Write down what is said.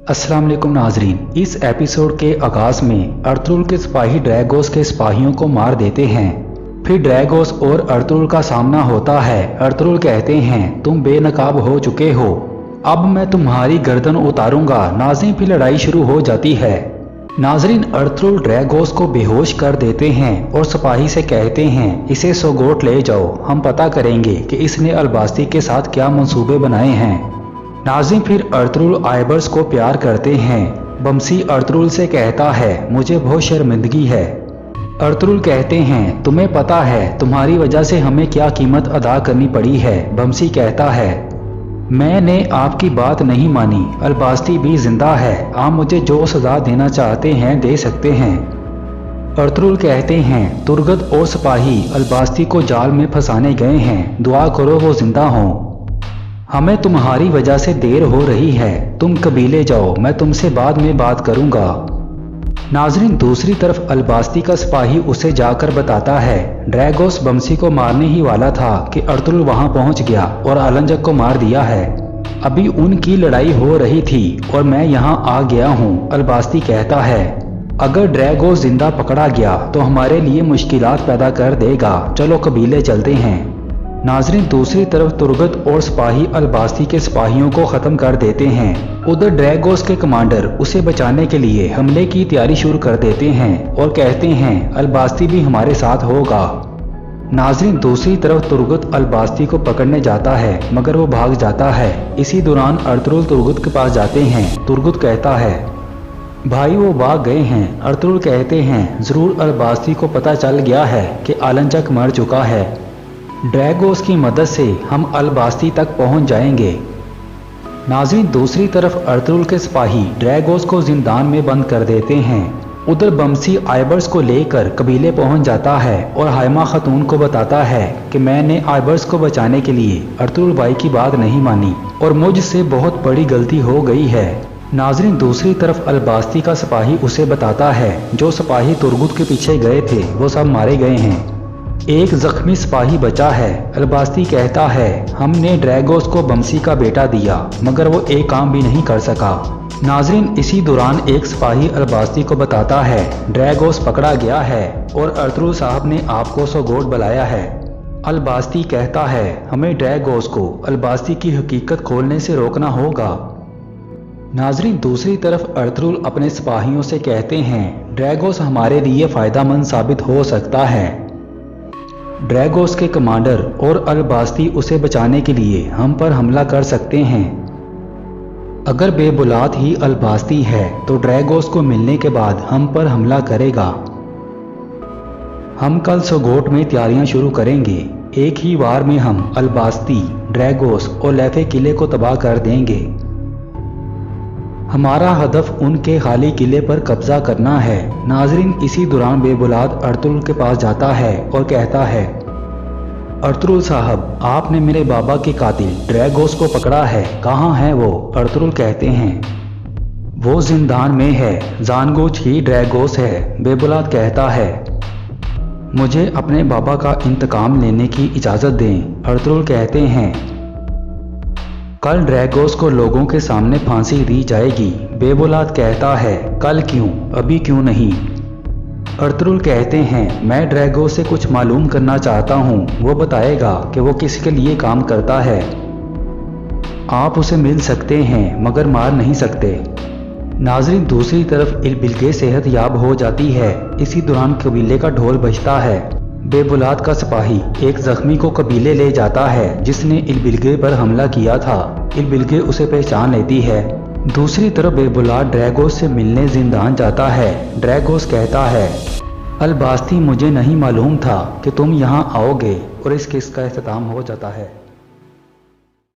अस्सलाम वालेकुम नाजरीन। इस एपिसोड के आगाज में अर्तुगरुल के सिपाही ड्रैगोस के सिपाहियों को मार देते हैं। फिर ड्रैगोस और अर्तुगरुल का सामना होता है। अर्तुगरुल कहते हैं तुम बेनकाब हो चुके हो, अब मैं तुम्हारी गर्दन उतारूंगा। नाज़रीन फिर लड़ाई शुरू हो जाती है। नाजरीन अर्तुगरुल ड्रैगोस को बेहोश कर देते हैं और सिपाही से कहते हैं इसे सोगोट ले जाओ, हम पता करेंगे कि इसने अलबास्ती के साथ क्या मंसूबे बनाए हैं। नाज़रीन फिर अर्तुगरुल आइबर्स को प्यार करते हैं। बमसी अर्तुगरुल से कहता है मुझे बहुत शर्मिंदगी है। अर्तुगरुल कहते हैं तुम्हें पता है तुम्हारी वजह से हमें क्या कीमत अदा करनी पड़ी है। बमसी कहता है मैंने आपकी बात नहीं मानी, अलबास्ती भी जिंदा है, आप मुझे जो सजा देना चाहते हैं दे सकते हैं। अर्तुगरुल कहते हैं तुर्गत और सिपाही अलबास्ती को जाल में फंसाने गए हैं, दुआ करो वो जिंदा हों। हमें तुम्हारी वजह से देर हो रही है, तुम कबीले जाओ, मैं तुमसे बाद में बात करूंगा। नाजरीन दूसरी तरफ अलबास्ती का सिपाही उसे जाकर बताता है ड्रैगोस बमसी को मारने ही वाला था कि अर्तुगरुल वहां पहुंच गया और आलंजक को मार दिया है। अभी उनकी लड़ाई हो रही थी और मैं यहां आ गया हूं। अलबास्ती कहता है अगर ड्रैगोस जिंदा पकड़ा गया तो हमारे लिए मुश्किलात पैदा कर देगा, चलो कबीले चलते हैं। नाजरीन दूसरी तरफ तुर्गत और सिपाही अलबास्ती के सिपाहियों को खत्म कर देते हैं। उधर ड्रैगोस के कमांडर उसे बचाने के लिए हमले की तैयारी शुरू कर देते हैं और कहते हैं अलबास्ती भी हमारे साथ होगा। नाजरीन दूसरी तरफ तुर्गत अलबास्ती को पकड़ने जाता है मगर वो भाग जाता है। इसी दौरान अर्तुगरुल तुर्गत के पास जाते हैं। तुर्गत कहता है भाई वो भाग गए हैं। अर्तुगरुल कहते हैं जरूर अलबास्ती को पता चल गया है कि आलंजक मर चुका है, ड्रैगोस की मदद से हम अलबास्ती तक पहुंच जाएंगे। नाज़रीन दूसरी तरफ अर्तुगरुल के सिपाही ड्रैगोस को जिंदान में बंद कर देते हैं। उधर बमसी आइबर्स को लेकर कबीले पहुंच जाता है और हाइमा खातून को बताता है कि मैंने आइबर्स को बचाने के लिए अर्तुगरुल भाई की बात नहीं मानी और मुझसे बहुत बड़ी गलती हो गई है। नाज़रीन दूसरी तरफ अलबास्ती का सिपाही उसे बताता है जो सिपाही तुर्गत के पीछे गए थे वो सब मारे गए हैं, एक जख्मी सिपाही बचा है। अलबास्ती कहता है हमने ड्रैगोस को बमसी का बेटा दिया मगर वो एक काम भी नहीं कर सका। नाजरीन इसी दौरान एक सिपाही अलबास्ती को बताता है ड्रैगोस पकड़ा गया है और अर्तुगरुल साहब ने आपको सोगोट बुलाया है। अलबास्ती कहता है हमें ड्रैगोस को अलबास्ती की हकीकत खोलने से रोकना होगा। नाजरीन दूसरी तरफ अर्तुगरुल अपने सिपाहियों से कहते हैं ड्रैगोस हमारे लिए फायदेमंद साबित हो सकता है। ड्रैगोस के कमांडर और अलबास्ती उसे बचाने के लिए हम पर हमला कर सकते हैं। अगर बेबुलात ही अलबास्ती है तो ड्रैगोस को मिलने के बाद हम पर हमला करेगा। हम कल सोगोट में तैयारियां शुरू करेंगे। एक ही वार में हम अलबास्ती, ड्रैगोस और लेफे किले को तबाह कर देंगे। हमारा हदफ उनके खाली किले पर कब्जा करना है। नाजरीन इसी दौरान बेबुलाद अर्तुगरुल के पास जाता है और कहता है अर्तुगरुल साहब आपने मेरे बाबा के कातिल ड्रैगोस को पकड़ा है, कहाँ है वो? अर्तुगरुल कहते हैं वो जिंदान में है, जानबूझ ही ड्रैगोस है। बेबुलाद कहता है मुझे अपने बाबा का इंतकाम लेने की इजाज़त दें। अर्तुगरुल कहते हैं कल ड्रैगोस को लोगों के सामने फांसी दी जाएगी। बेबुलाद कहता है कल क्यों, अभी क्यों नहीं? अर्तुगरुल कहते हैं मैं ड्रैगोस से कुछ मालूम करना चाहता हूँ, वो बताएगा कि वो किसके लिए काम करता है। आप उसे मिल सकते हैं मगर मार नहीं सकते। नाजरीन दूसरी तरफ इलबिलगे सेहत याब हो जाती है। इसी दौरान कबीले का ढोल बजता है। बेबुलाद का सिपाही एक जख्मी को कबीले ले जाता है जिसने इलबिलगे पर हमला किया था। इलबिलगे उसे पहचान लेती है। दूसरी तरफ बेबुलाद ड्रैगोस से मिलने जिंदान जाता है। ड्रैगोस कहता है अलबास्ती मुझे नहीं मालूम था कि तुम यहाँ आओगे और इस केस का अख्ताम हो जाता है।